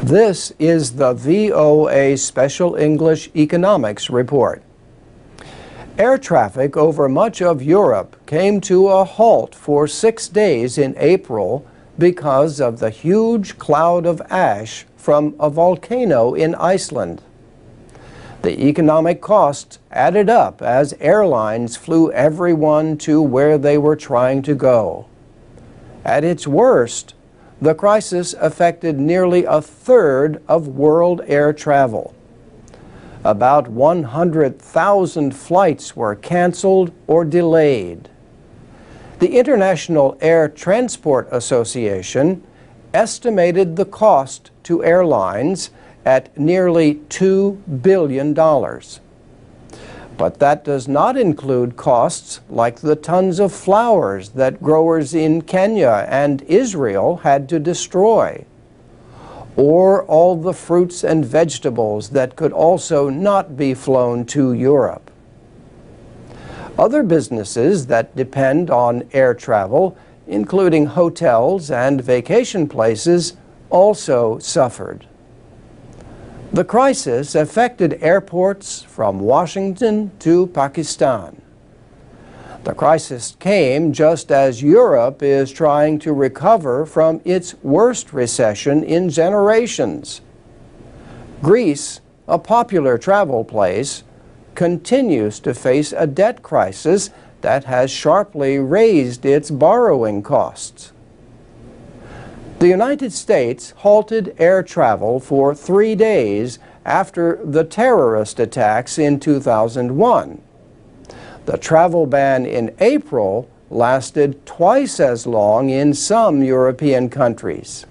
This is the VOA Special English Economics Report. Air traffic over much of Europe came to a halt for 6 days in April because of the huge cloud of ash from a volcano in Iceland. The economic costs added up as airlines flew everyone to where they were trying to go. At its worst, the crisis affected nearly a third of world air travel. About 100,000 flights were canceled or delayed. The International Air Transport Association estimated the cost to airlines at nearly $2 billion. But that does not include costs like the tons of flowers that growers in Kenya and Israel had to destroy, or all the fruits and vegetables that could also not be flown to Europe. Other businesses that depend on air travel, including hotels and vacation places, also suffered. The crisis affected airports from Washington to Pakistan. The crisis came just as Europe is trying to recover from its worst recession in generations. Greece, a popular travel place, continues to face a debt crisis that has sharply raised its borrowing costs. The United States halted air travel for 3 days after the terrorist attacks in 2001. The travel ban in April lasted twice as long in some European countries.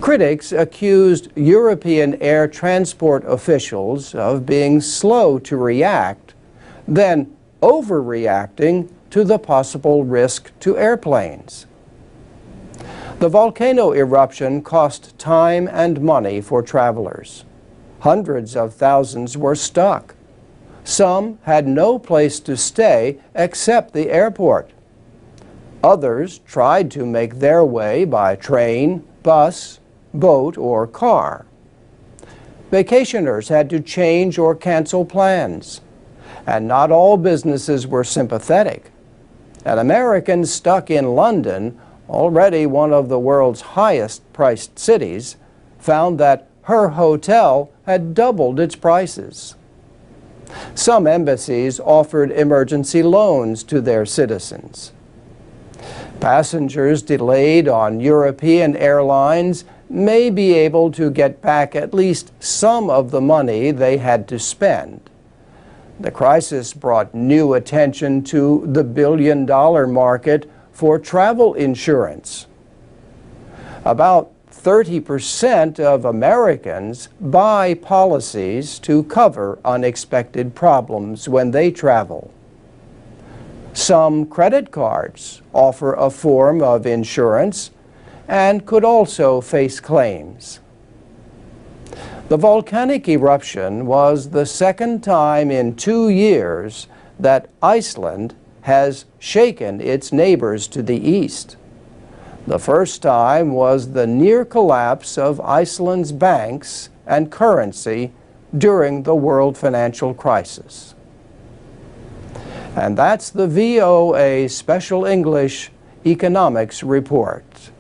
Critics accused European air transport officials of being slow to react, then overreacting to the possible risk to airplanes. The volcano eruption cost time and money for travelers. Hundreds of thousands were stuck. Some had no place to stay except the airport. Others tried to make their way by train, bus, boat, or car. Vacationers had to change or cancel plans. And not all businesses were sympathetic. An American stuck in London, already one of the world's highest-priced cities, found that her hotel had doubled its prices. Some embassies offered emergency loans to their citizens. Passengers delayed on European airlines may be able to get back at least some of the money they had to spend. The crisis brought new attention to the billion-dollar market for travel insurance. About 30% of Americans buy policies to cover unexpected problems when they travel. Some credit cards offer a form of insurance and could also face claims. The volcanic eruption was the second time in 2 years that Iceland has shaken its neighbors to the east. The first time was the near collapse of Iceland's banks and currency during the world financial crisis. And that's the VOA Special English Economics Report.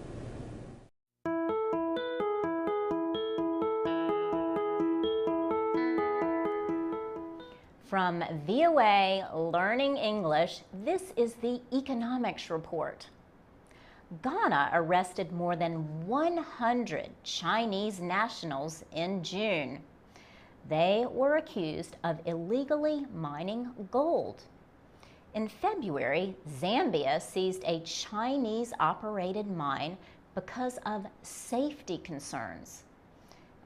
From VOA Learning English, this is the Economics Report. Ghana arrested more than 100 Chinese nationals in June. They were accused of illegally mining gold. In February, Zambia seized a Chinese-operated mine because of safety concerns.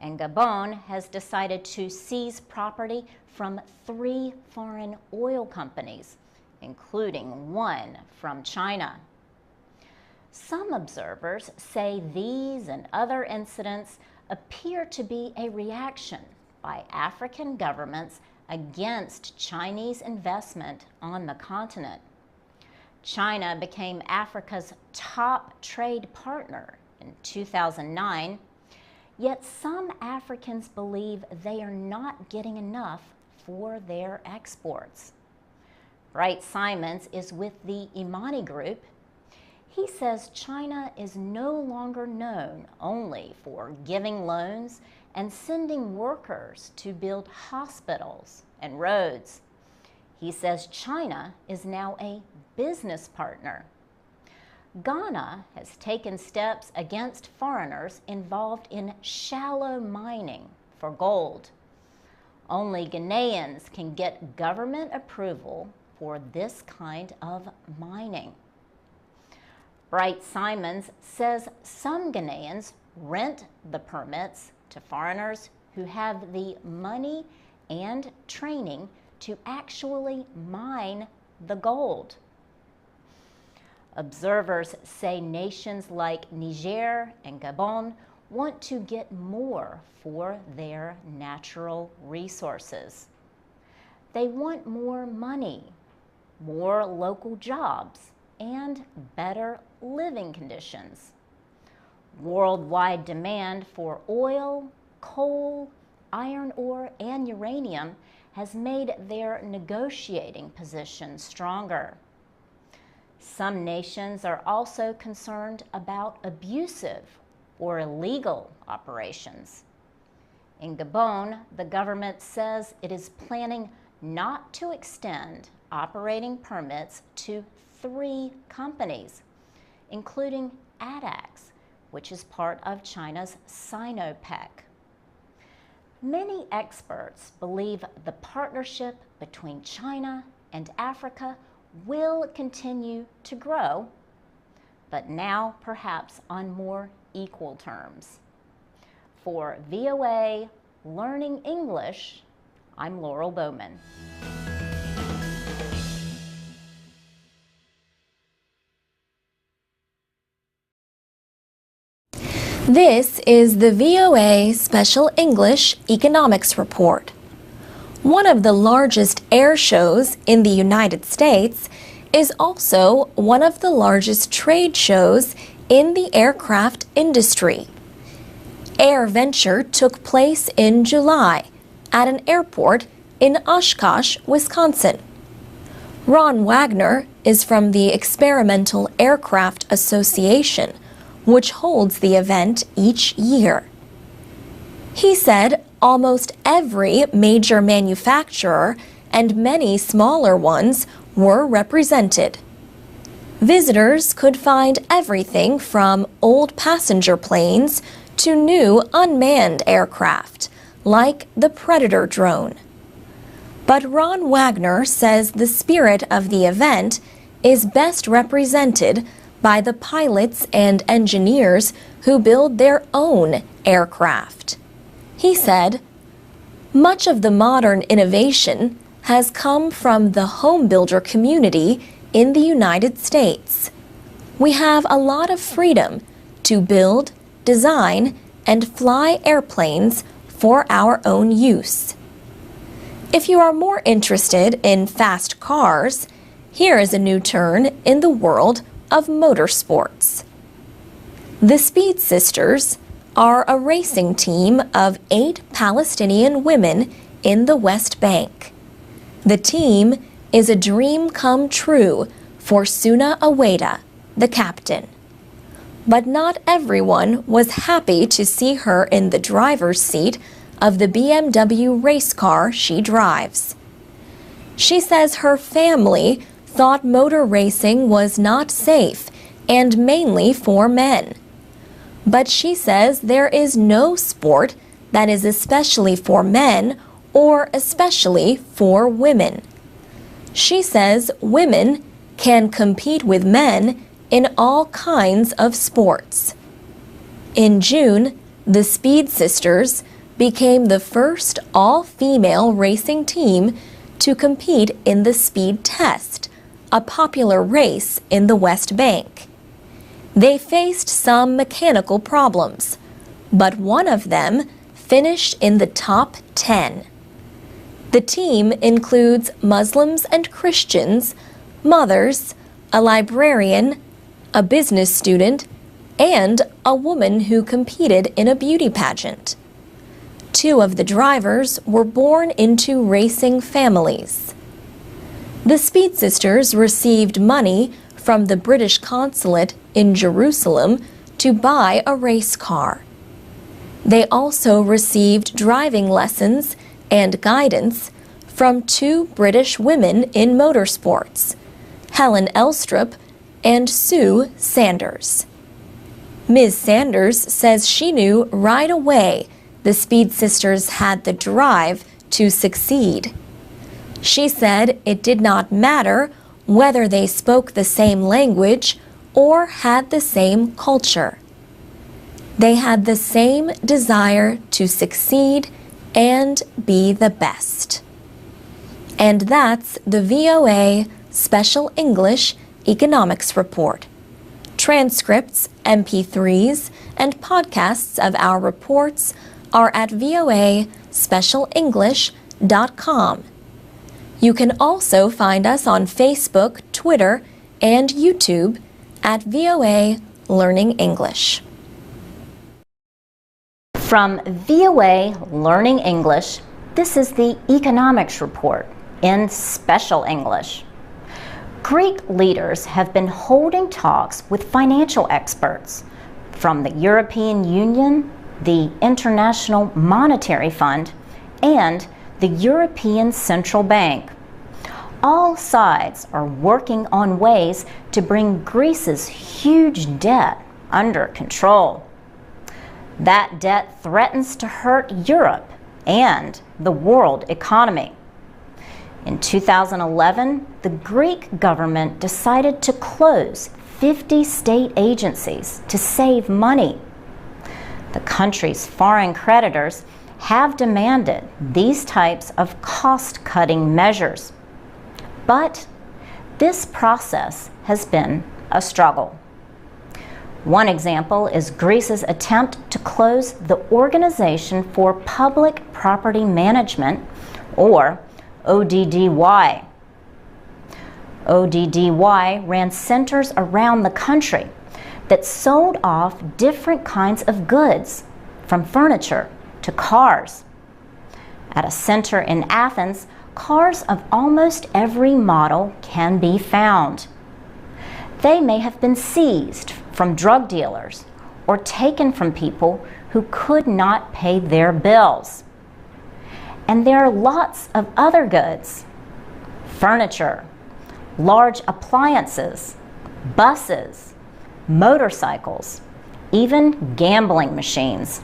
And Gabon has decided to seize property from 3 foreign oil companies, including one from China. Some observers say these and other incidents appear to be a reaction by African governments against Chinese investment on the continent. China became Africa's top trade partner in 2009, Yet some Africans believe they are not getting enough for their exports. Bright Simons is with the Imani Group. He says China is no longer known only for giving loans and sending workers to build hospitals and roads. He says China is now a business partner. Ghana has taken steps against foreigners involved in shallow mining for gold. Only Ghanaians can get government approval for this kind of mining. Bright Simons says some Ghanaians rent the permits to foreigners who have the money and training to actually mine the gold. Observers say nations like Niger and Gabon want to get more for their natural resources. They want more money, more local jobs, and better living conditions. Worldwide demand for oil, coal, iron ore, and uranium has made their negotiating position stronger. Some nations are also concerned about abusive or illegal operations. In Gabon, the government says it is planning not to extend operating permits to 3 companies, including Addax, which is part of China's Sinopec. Many experts believe the partnership between China and Africa will continue to grow, but now perhaps on more equal terms. For VOA Learning English, I'm Laurel Bowman. This is the VOA Special English Economics Report. One of the largest air shows in the United States is also one of the largest trade shows in the aircraft industry. AirVenture took place in July at an airport in Oshkosh, Wisconsin. Ron Wagner is from the Experimental Aircraft Association, which holds the event each year. He said almost every major manufacturer and many smaller ones were represented. Visitors could find everything from old passenger planes to new unmanned aircraft, like the Predator drone. But Ron Wagner says the spirit of the event is best represented by the pilots and engineers who build their own aircraft. He said, "Much of the modern innovation has come from the home builder community in the United States. We have a lot of freedom to build, design, and fly airplanes for our own use." If you are more interested in fast cars, here is a new turn in the world of motorsports. The Speed Sisters are a racing team of 8 Palestinian women in the West Bank. The team is a dream come true for Suna Aweda, the captain. But not everyone was happy to see her in the driver's seat of the BMW race car she drives. She says her family thought motor racing was not safe and mainly for men. But she says there is no sport that is especially for men or especially for women. She says women can compete with men in all kinds of sports. In June, the Speed Sisters became the first all-female racing team to compete in the Speed Test, a popular race in the West Bank. They faced some mechanical problems, but one of them finished in the top 10. The team includes Muslims and Christians, mothers, a librarian, a business student, and a woman who competed in a beauty pageant. 2 of the drivers were born into racing families. The Speed Sisters received money from the British consulate in Jerusalem to buy a race car. They also received driving lessons and guidance from 2 British women in motorsports, Helen Elstrup and Sue Sanders. Ms. Sanders says she knew right away the Speed Sisters had the drive to succeed. She said it did not matter whether they spoke the same language or had the same culture. They had the same desire to succeed and be the best. And that's the VOA Special English Economics Report. Transcripts, MP3s, and podcasts of our reports are at voaspecialenglish.com. You can also find us on Facebook, Twitter, and YouTube at VOA Learning English. From VOA Learning English, this is the Economics Report in Special English. Greek leaders have been holding talks with financial experts from the European Union, the International Monetary Fund, and the European Central Bank. All sides are working on ways to bring Greece's huge debt under control. That debt threatens to hurt Europe and the world economy. In 2011, the Greek government decided to close 50 state agencies to save money. The country's foreign creditors have demanded these types of cost-cutting measures. But this process has been a struggle. One example is Greece's attempt to close the Organization for Public Property Management, or ODDY. ODDY ran centers around the country that sold off different kinds of goods, from furniture to cars. At a center in Athens, cars of almost every model can be found. They may have been seized from drug dealers or taken from people who could not pay their bills. And there are lots of other goods: furniture, large appliances, buses, motorcycles, even gambling machines.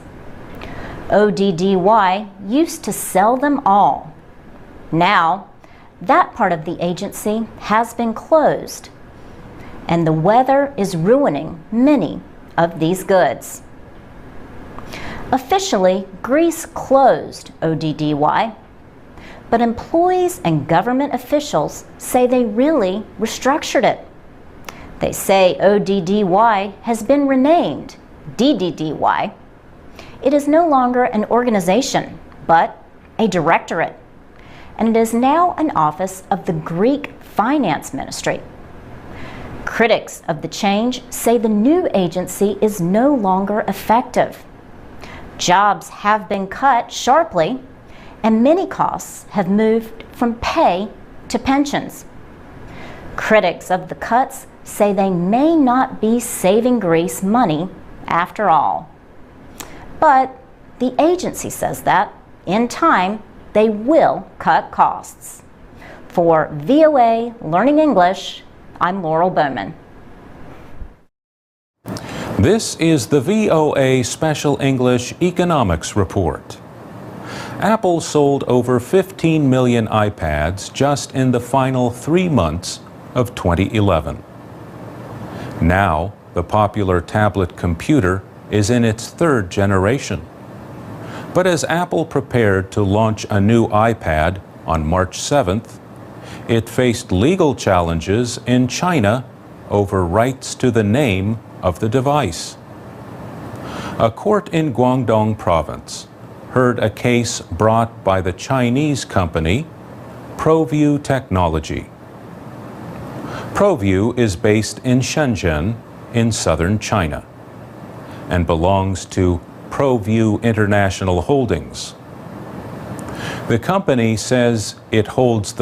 ODDY used to sell them all. Now, that part of the agency has been closed, and the weather is ruining many of these goods. Officially, Greece closed ODDY, but employees and government officials say they really restructured it. They say ODDY has been renamed DDDY. It is no longer an organization, but a directorate, and it is now an office of the Greek Finance Ministry. Critics of the change say the new agency is no longer effective. Jobs have been cut sharply, and many costs have moved from pay to pensions. Critics of the cuts say they may not be saving Greece money after all. But the agency says that, in time, they will cut costs. For VOA Learning English, I'm Laurel Bowman. This is the VOA Special English Economics Report. Apple sold over 15 million iPads just in the final 3 months of 2011. Now, the popular tablet computer is in its 3rd generation. But as Apple prepared to launch a new iPad on March 7th, it faced legal challenges in China over rights to the name of the device. A court in Guangdong province heard a case brought by the Chinese company ProView Technology. ProView is based in Shenzhen in southern China. and belongs to ProView International Holdings. The company says it holds the